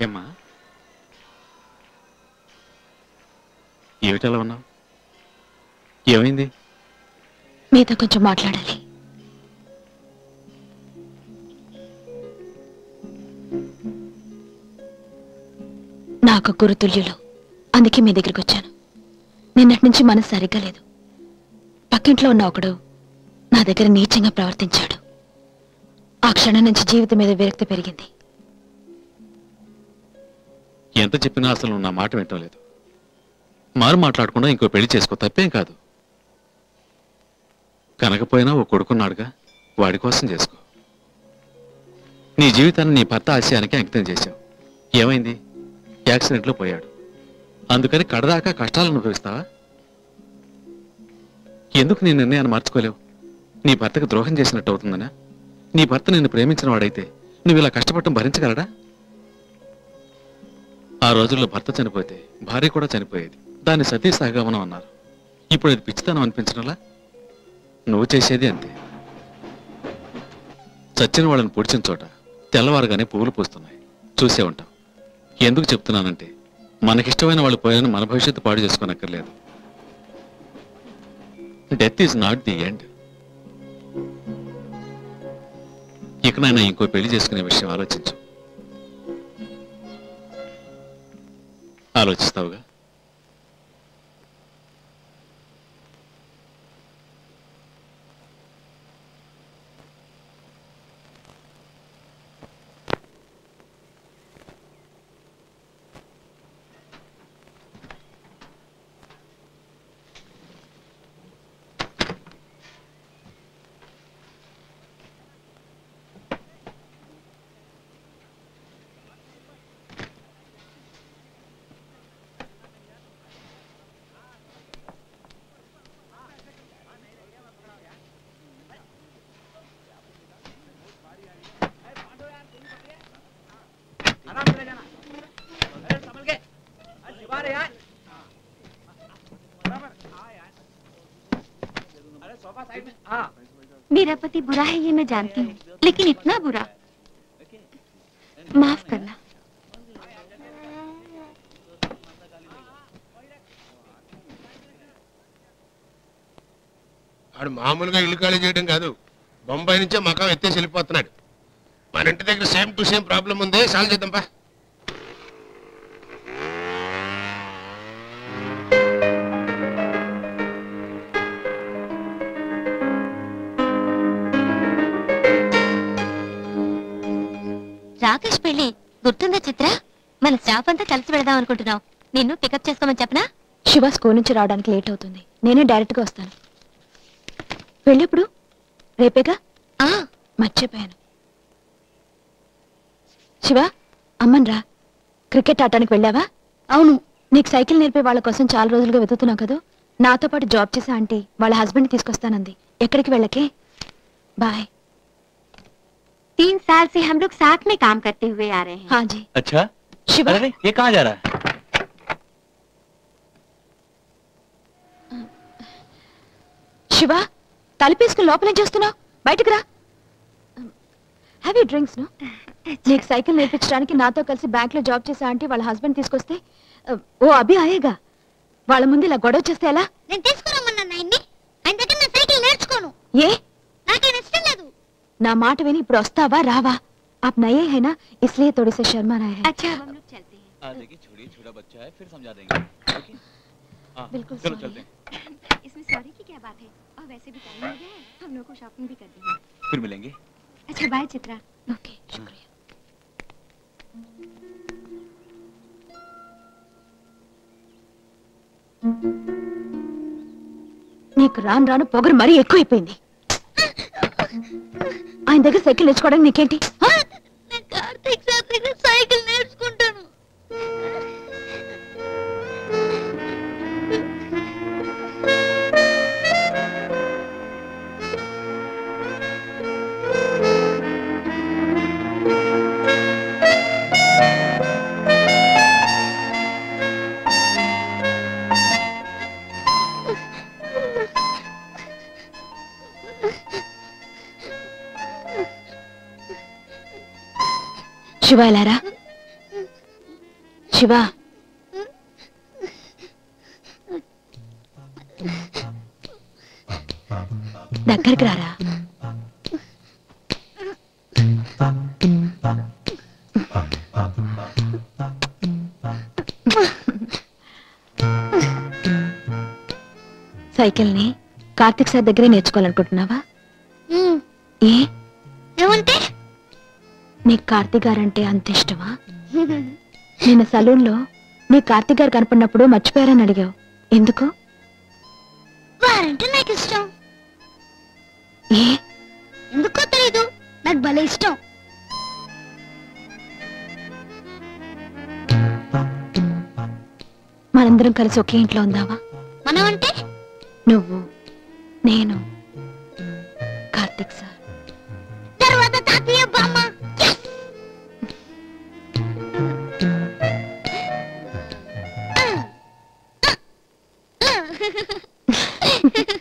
ఏమ్మా ఏమిటలా ఉన్నావు? ఏమైంది? మీతో కొంచెం మాట్లాడాలి. నాకు గురుతుల్యులు, అందుకే మీ దగ్గరికి వచ్చాను. నిన్నటి నుంచి మనసు సరిగ్గా లేదు. పక్కింట్లో ఉన్న ఒకడు నా దగ్గర నీచంగా ప్రవర్తించాడు. ఆ క్షణం నుంచి జీవితం మీద విరక్తి పెరిగింది. ఎంత చెప్పినా అసలు నా మాట వింటం లేదు. మారు మాట్లాడకుండా ఇంకో పెళ్లి చేసుకో, తప్పేం కాదు. కనకపోయినా ఓ కొడుకున్నాడుగా, వాడి కోసం చేసుకో. నీ జీవితాన్ని నీ భర్త ఆశయానికి అంకితం చేశావు. ఏమైంది? యాక్సిడెంట్లో పోయాడు. అందుకని కడదాకా కష్టాలను అనుభవిస్తావా? ఎందుకు నీ నిర్ణయాన్ని మార్చుకోలేవు? నీ భర్తకు ద్రోహం చేసినట్టు అవుతుందనా? నీ భర్త నిన్ను ప్రేమించిన వాడైతే నువ్వు ఇలా కష్టపడటం భరించగలడా? ఆ రోజుల్లో భర్త చనిపోతే భార్య కూడా చనిపోయేది. దాన్ని సతీ సహగమనం అన్నారు. ఇప్పుడు అది పిచ్చితనం అనిపించడంలా? నువ్వు చేసేది అంతే. చచ్చిన వాళ్ళని పొడిచిన చోట తెల్లవారుగానే పువ్వులు పూస్తున్నాయి, చూసే ఉంటాం. ఎందుకు చెప్తున్నానంటే, మనకిష్టమైన వాళ్ళు పోయాలని మన భవిష్యత్తు పాడు చేసుకోనక్కర్లేదు. Death is not the end. ఇకనైనా ఇంకో పెళ్లి చేసుకునే విషయం ఆలోచించు. ఆలోచిస్తావుగా? मेरा पति बुरा है ये मैं जानती हूँ, लेकिन इतना बुरा, माफ करना। ఆడు మామూలుగా ఇల్లు ఖాళీ చేయడం కాదు, బొంబాయి నుంచే మకాం ఎత్తేసి వెళ్ళిపోతున్నాడు. మన ఇంటి దగ్గర సేమ్ టు సేమ్ ప్రాబ్లం ఉంది, సాల్వ్ చేద్దాంపా. రాకేష్ పెళ్లి గుర్తుందా చిత్ర? మన స్టాఫ్ అంతా కలిసి వెళదాం అనుకుంటున్నాం. నిన్ను పికప్ చేసుకోమని చెప్పనా? శివ స్కూల్ నుంచి రావడానికి లేట్ అవుతుంది, నేనే డైరెక్ట్ గా వస్తాను. వెళ్ళిప్పుడు రేపేగా? మర్చిపోయాను. శివ, అమ్మన్ రా. క్రికెట్ ఆడటానికి వెళ్ళావా? అవును. నీకు సైకిల్ నేర్పే వాళ్ళ కోసం చాలా రోజులుగా వెతుకుతున్నావు కదా. నాతో పాటు జాబ్ చేసే ఆంటీ వాళ్ళ హస్బెండ్ తీసుకొస్తానంది. ఎక్కడికి వెళ్ళకే. బాయ్. 3 साल से हम लोग साथ में काम करते हुए आ रहे हैं। हाँ जी। अच्छा शिवा, अरे ये कहाँ जा रहा है? శివ, తలుపేసుకుని లోపలేం చేస్తున్నావు? బయటకు రా. Have you drinks? ను నీకు సైకిల్ నేర్పించడానికి నాతో కలిసి బ్యాంక్ లో జాబ్ చేసే ఆంటీ వాళ్ళ హస్బెండ్ తీసుకొస్తే ఓ అభి ఆయేగా. వాళ్ళ ముందు ఇలా గొడవ చేస్తే ఎలా? నేను తీసుకురమ్మన్నాను ఆయన్ని. ఆయన దగ్గర నేను సైకిల్ నేర్చుకోను. ఏ? నాకేం ఇష్టం లేదు. నా మాట విని ఇప్పుడు వస్తావా రావా? आप नए हैं ना, इसलिए थोड़ी सी शर्मा रहे हैं। अच्छा हम लोग चलते हैं। देखिए छोड़िए, छोटा बच्चा है, फिर समझा देंगे। बिल्कुल चलो चलते हैं। इसमें सॉरी की क्या बात है? और वैसे भी टाइम हो गया है, हम लोग को शॉपिंग भी करनी है। फिर मिलेंगे। अच्छा बाय चित्रा। ओके, शुक्रिया। నీకు రాను రాను పొగరు మరీ ఎక్కువైపోయింది. ఆయన దగ్గర సైకిల్ నేర్చుకోవడానికి నీకేంటి? కార్తీక్ సార్ దగ్గర సైకిల్ నేర్చుకుంటాను. శివ, ఎలారా? శివ, దగ్గరికి రారా. సైకిల్ ని కార్తిక్ సార్ దగ్గరే నేర్చుకోవాలనుకుంటున్నావా? ఏ ఏమంటే నీకు కార్తిక్ గారంటే అంత ఇష్టమా? నిన్న సలూన్ లో నీ కార్తిక్ గారు కనపడినప్పుడు మర్చిపోయారని అడిగావు, ఎందుకు? వారంటే నాకు ఇష్టం. ఏ ఎందుకో తెలీదు, నాకు భలే ఇష్టం. మనందరం కలిసి ఒకే ఇంట్లో ఉందావా? మనం అంటే నువ్వు, నేను, కార్తిక్ సార్. తర్వాత తాతయ్య బామ్మ. Yes!